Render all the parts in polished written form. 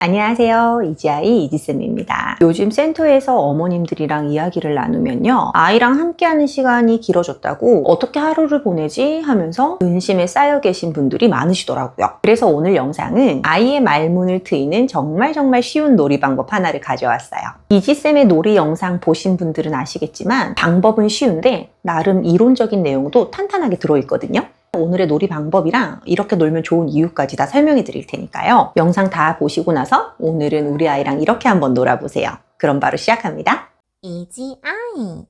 안녕하세요. 이지아이 이지쌤입니다. 요즘 센터에서 어머님들이랑 이야기를 나누면요. 아이랑 함께하는 시간이 길어졌다고 어떻게 하루를 보내지 하면서 근심에 쌓여 계신 분들이 많으시더라고요. 그래서 오늘 영상은 아이의 말문을 트이는 정말 쉬운 놀이 방법 하나를 가져왔어요. 이지쌤의 놀이 영상 보신 분들은 아시겠지만 방법은 쉬운데 나름 이론적인 내용도 탄탄하게 들어있거든요. 오늘의 놀이 방법이랑 이렇게 놀면 좋은 이유까지 다 설명해 드릴 테니까요. 영상 다 보시고 나서 오늘은 우리 아이랑 이렇게 한번 놀아보세요. 그럼 바로 시작합니다. 이지아이.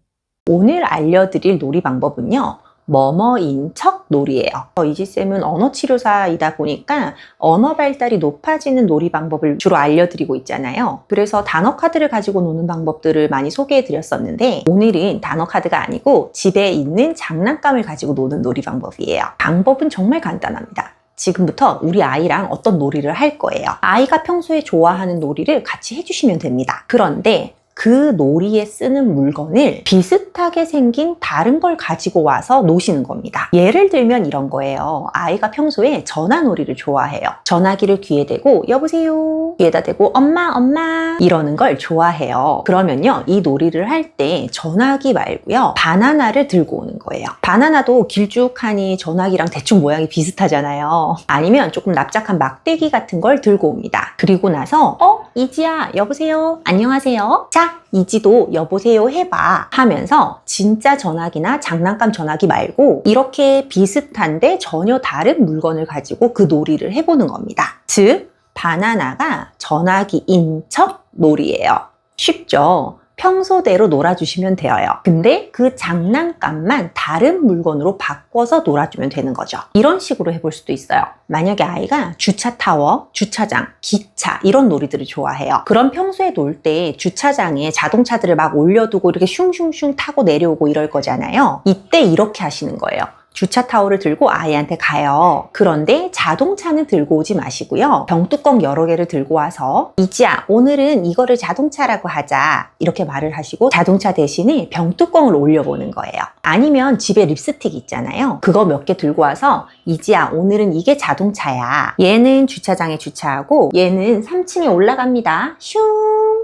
오늘 알려드릴 놀이 방법은요. 뭐뭐인 척 놀이예요. 이지쌤은 언어치료사이다 보니까 언어 발달이 높아지는 놀이 방법을 주로 알려드리고 있잖아요. 그래서 단어 카드를 가지고 노는 방법들을 많이 소개해 드렸었는데 오늘은 단어 카드가 아니고 집에 있는 장난감을 가지고 노는 놀이 방법이에요. 방법은 정말 간단합니다. 지금부터 우리 아이랑 어떤 놀이를 할 거예요. 아이가 평소에 좋아하는 놀이를 같이 해주시면 됩니다. 그런데 그 놀이에 쓰는 물건을 비슷하게 생긴 다른 걸 가지고 와서 노시는 겁니다. 예를 들면 이런 거예요. 아이가 평소에 전화놀이를 좋아해요. 전화기를 귀에 대고 여보세요 귀에다 대고 엄마 이러는 걸 좋아해요. 그러면요 이 놀이를 할 때 전화기 말고요 바나나를 들고 오는 거예요. 바나나도 길쭉하니 전화기랑 대충 모양이 비슷하잖아요. 아니면 조금 납작한 막대기 같은 걸 들고 옵니다. 그리고 나서 이지야 여보세요 안녕하세요 자 이지도 여보세요 해봐 하면서 진짜 전화기나 장난감 전화기 말고 이렇게 비슷한데 전혀 다른 물건을 가지고 그 놀이를 해보는 겁니다. 즉 바나나가 전화기인 척 놀이예요. 쉽죠? 평소대로 놀아주시면 돼요. 근데 그 장난감만 다른 물건으로 바꿔서 놀아주면 되는 거죠. 이런 식으로 해볼 수도 있어요. 만약에 아이가 주차 타워, 주차장, 기차 이런 놀이들을 좋아해요. 그럼 평소에 놀 때 주차장에 자동차들을 막 올려두고 이렇게 슝슝슝 타고 내려오고 이럴 거잖아요. 이때 이렇게 하시는 거예요. 주차 타워를 들고 아이한테 가요. 그런데 자동차는 들고 오지 마시고요. 병뚜껑 여러 개를 들고 와서 이지야 오늘은 이거를 자동차라고 하자 이렇게 말을 하시고 자동차 대신에 병뚜껑을 올려보는 거예요. 아니면 집에 립스틱 있잖아요. 그거 몇 개 들고 와서 이지야 오늘은 이게 자동차야. 얘는 주차장에 주차하고 얘는 3층에 올라갑니다. 슝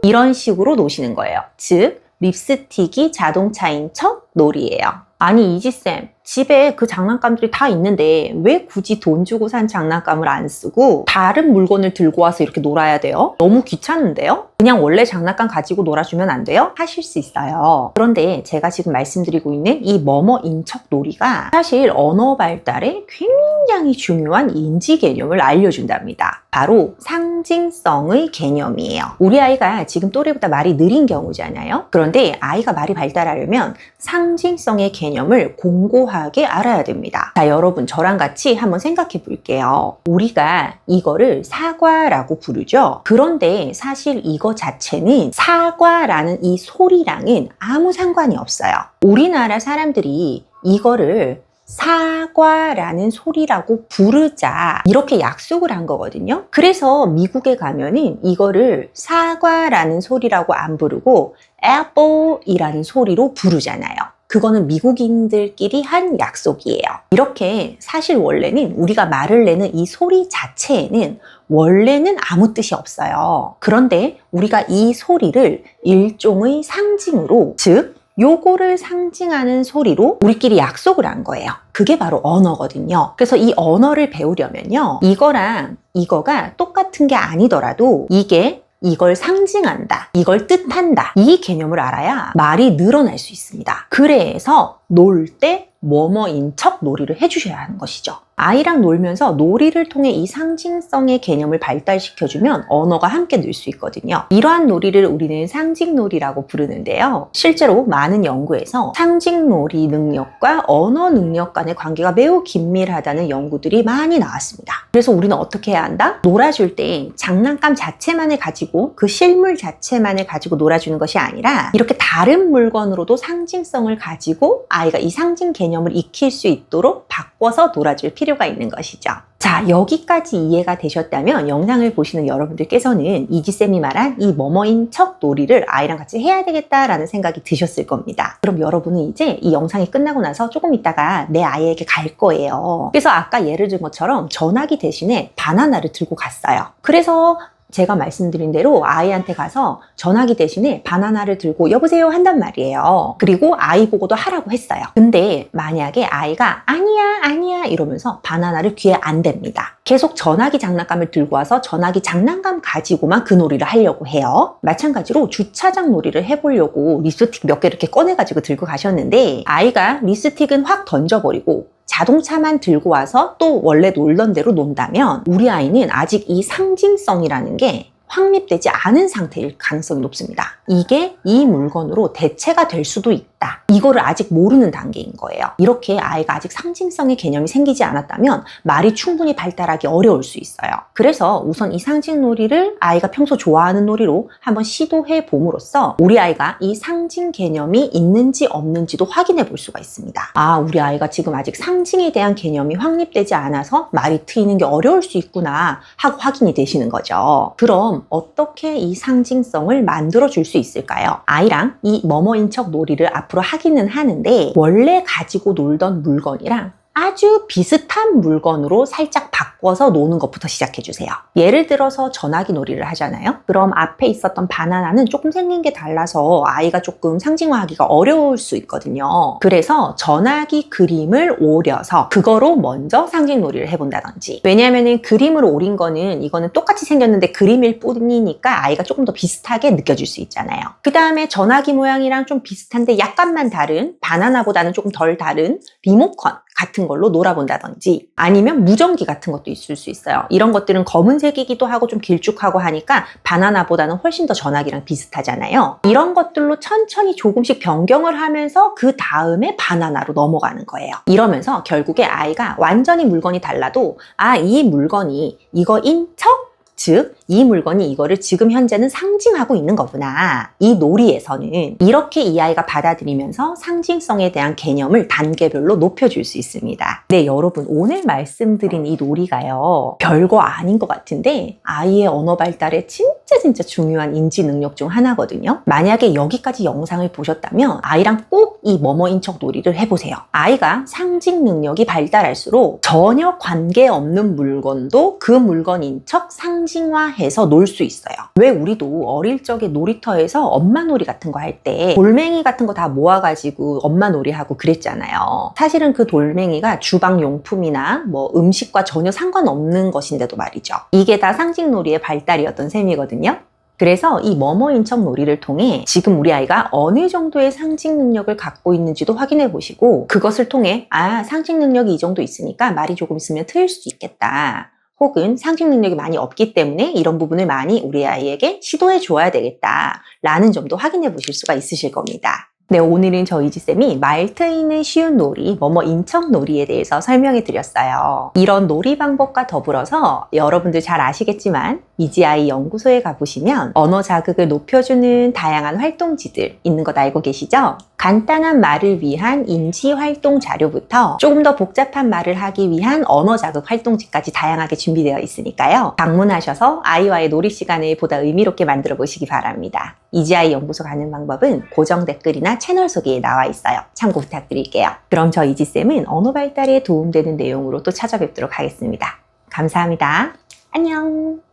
이런 식으로 노시는 거예요. 즉 립스틱이 자동차인 척 놀이예요. 아니 이지쌤 집에 그 장난감들이 다 있는데 왜 굳이 돈 주고 산 장난감을 안 쓰고 다른 물건을 들고 와서 이렇게 놀아야 돼요? 너무 귀찮은데요? 그냥 원래 장난감 가지고 놀아주면 안 돼요? 하실 수 있어요. 그런데 제가 지금 말씀드리고 있는 이 뭐뭐인 척 놀이가 사실 언어 발달에 굉장히 중요한 인지 개념을 알려준답니다. 바로 상징성의 개념이에요. 우리 아이가 지금 또래보다 말이 느린 경우잖아요. 그런데 아이가 말이 발달하려면 상징성의 개념을 공고하게 알아야 됩니다. 자, 여러분 저랑 같이 한번 생각해 볼게요. 우리가 이거를 사과라고 부르죠. 그런데 사실 이거 자체는 사과라는 이 소리랑은 아무 상관이 없어요. 우리나라 사람들이 이거를 사과라는 소리라고 부르자 이렇게 약속을 한 거거든요. 그래서 미국에 가면은 이거를 사과라는 소리라고 안 부르고 apple이라는 소리로 부르잖아요. 그거는 미국인들끼리 한 약속이에요. 이렇게 사실 원래는 우리가 말을 내는 이 소리 자체에는 원래는 아무 뜻이 없어요. 그런데 우리가 이 소리를 일종의 상징으로, 즉 요거를 상징하는 소리로 우리끼리 약속을 한 거예요. 그게 바로 언어거든요. 그래서 이 언어를 배우려면요 이거랑 이거가 똑같은 게 아니더라도 이걸 상징한다, 이걸 뜻한다, 이 개념을 알아야 말이 늘어날 수 있습니다. 그래서 놀 때 뭐뭐인 척 놀이를 해주셔야 하는 것이죠. 아이랑 놀면서 놀이를 통해 이 상징성의 개념을 발달시켜주면 언어가 함께 늘 수 있거든요. 이러한 놀이를 우리는 상징놀이라고 부르는데요. 실제로 많은 연구에서 상징놀이 능력과 언어 능력 간의 관계가 매우 긴밀하다는 연구들이 많이 나왔습니다. 그래서 우리는 어떻게 해야 한다? 놀아줄 때 장난감 자체만을 가지고 그 실물 자체만을 가지고 놀아주는 것이 아니라 이렇게 다른 물건으로도 상징성을 가지고 아이가 이 상징 개념을 익힐 수 있도록 바꿔서 놀아줄 필요가 있는 것이죠. 자, 여기까지 이해가 되셨다면 영상을 보시는 여러분들께서는 이지쌤이 말한 이 뭐뭐인 척 놀이를 아이랑 같이 해야 되겠다라는 생각이 드셨을 겁니다. 그럼 여러분은 이제 이 영상이 끝나고 나서 조금 있다가 내 아이에게 갈 거예요. 그래서 아까 예를 든 것처럼 전화기 대신에 바나나를 들고 갔어요. 그래서 제가 말씀드린 대로 아이한테 가서 전화기 대신에 바나나를 들고 여보세요 한단 말이에요. 그리고 아이 보고도 하라고 했어요. 근데 만약에 아이가 아니야 아니야 이러면서 바나나를 귀에 안 댑니다. 계속 전화기 장난감을 들고 와서 전화기 장난감 가지고만 그 놀이를 하려고 해요. 마찬가지로 주차장 놀이를 해보려고 립스틱 몇 개 이렇게 꺼내가지고 들고 가셨는데 아이가 립스틱은 확 던져버리고 자동차만 들고 와서 또 원래 놀던 대로 논다면 우리 아이는 아직 이 상징성이라는 게 확립되지 않은 상태일 가능성이 높습니다. 이게 이 물건으로 대체가 될 수도 있다. 이거를 아직 모르는 단계인 거예요. 이렇게 아이가 아직 상징성의 개념이 생기지 않았다면 말이 충분히 발달하기 어려울 수 있어요. 그래서 우선 이 상징 놀이를 아이가 평소 좋아하는 놀이로 한번 시도해 봄으로써 우리 아이가 이 상징 개념이 있는지 없는지도 확인해 볼 수가 있습니다. 아, 우리 아이가 지금 아직 상징에 대한 개념이 확립되지 않아서 말이 트이는 게 어려울 수 있구나 하고 확인이 되시는 거죠. 그럼 어떻게 이 상징성을 만들어 줄 수 있을까요? 아이랑 이 뭐뭐인 척 놀이를 앞으로 하기는 하는데 원래 가지고 놀던 물건이랑 아주 비슷한 물건으로 살짝 바꿔서 노는 것부터 시작해 주세요. 예를 들어서 전화기 놀이를 하잖아요. 그럼 앞에 있었던 바나나는 조금 생긴 게 달라서 아이가 조금 상징화하기가 어려울 수 있거든요. 그래서 전화기 그림을 오려서 그거로 먼저 상징 놀이를 해본다든지. 왜냐하면 그림을 오린 거는 이거는 똑같이 생겼는데 그림일 뿐이니까 아이가 조금 더 비슷하게 느껴질 수 있잖아요. 그 다음에 전화기 모양이랑 좀 비슷한데 약간만 다른, 바나나보다는 조금 덜 다른 리모컨 같은 걸로 놀아본다든지 아니면 무전기 같은 것도 있을 수 있어요. 이런 것들은 검은색이기도 하고 좀 길쭉하고 하니까 바나나보다는 훨씬 더 전화기랑 비슷하잖아요. 이런 것들로 천천히 조금씩 변경을 하면서 그 다음에 바나나로 넘어가는 거예요. 이러면서 결국에 아이가 완전히 물건이 달라도 아, 이 물건이 이거인 척? 즉, 이 물건이 이거를 지금 현재는 상징하고 있는 거구나. 이 놀이에서는 이렇게 이 아이가 받아들이면서 상징성에 대한 개념을 단계별로 높여줄 수 있습니다. 네, 여러분 오늘 말씀드린 이 놀이가요. 별거 아닌 것 같은데 아이의 언어 발달에 진짜 중요한 인지 능력 중 하나거든요. 만약에 여기까지 영상을 보셨다면 아이랑 꼭 이 뭐뭐인 척 놀이를 해보세요. 아이가 상징 능력이 발달할수록 전혀 관계없는 물건도 그 물건인 척 상징화해서 놀 수 있어요. 왜 우리도 어릴 적에 놀이터에서 엄마 놀이 같은 거 할 때 돌멩이 같은 거 다 모아가지고 엄마 놀이하고 그랬잖아요. 사실은 그 돌멩이가 주방 용품이나 뭐 음식과 전혀 상관없는 것인데도 말이죠. 이게 다 상징 놀이의 발달이었던 셈이거든요. 그래서 이 뭐뭐인 척 놀이를 통해 지금 우리 아이가 어느 정도의 상징 능력을 갖고 있는지도 확인해 보시고 그것을 통해 아, 상징 능력이 이 정도 있으니까 말이 조금 있으면 트일 수도 있겠다. 혹은 상징 능력이 많이 없기 때문에 이런 부분을 많이 우리 아이에게 시도해 줘야 되겠다 라는 점도 확인해 보실 수가 있으실 겁니다. 네, 오늘은 저 이지쌤이 말 트이는 쉬운 놀이, 뭐뭐인 척 놀이에 대해서 설명해 드렸어요. 이런 놀이 방법과 더불어서 여러분들 잘 아시겠지만 이지아이 연구소에 가보시면 언어 자극을 높여주는 다양한 활동지들 있는 것 알고 계시죠? 간단한 말을 위한 인지 활동 자료부터 조금 더 복잡한 말을 하기 위한 언어 자극 활동지까지 다양하게 준비되어 있으니까요. 방문하셔서 아이와의 놀이 시간을 보다 의미롭게 만들어 보시기 바랍니다. 이지아이 연구소 가는 방법은 고정 댓글이나 채널 소개에 나와 있어요. 참고 부탁드릴게요. 그럼 저 이지쌤은 언어 발달에 도움되는 내용으로 또 찾아뵙도록 하겠습니다. 감사합니다. 안녕.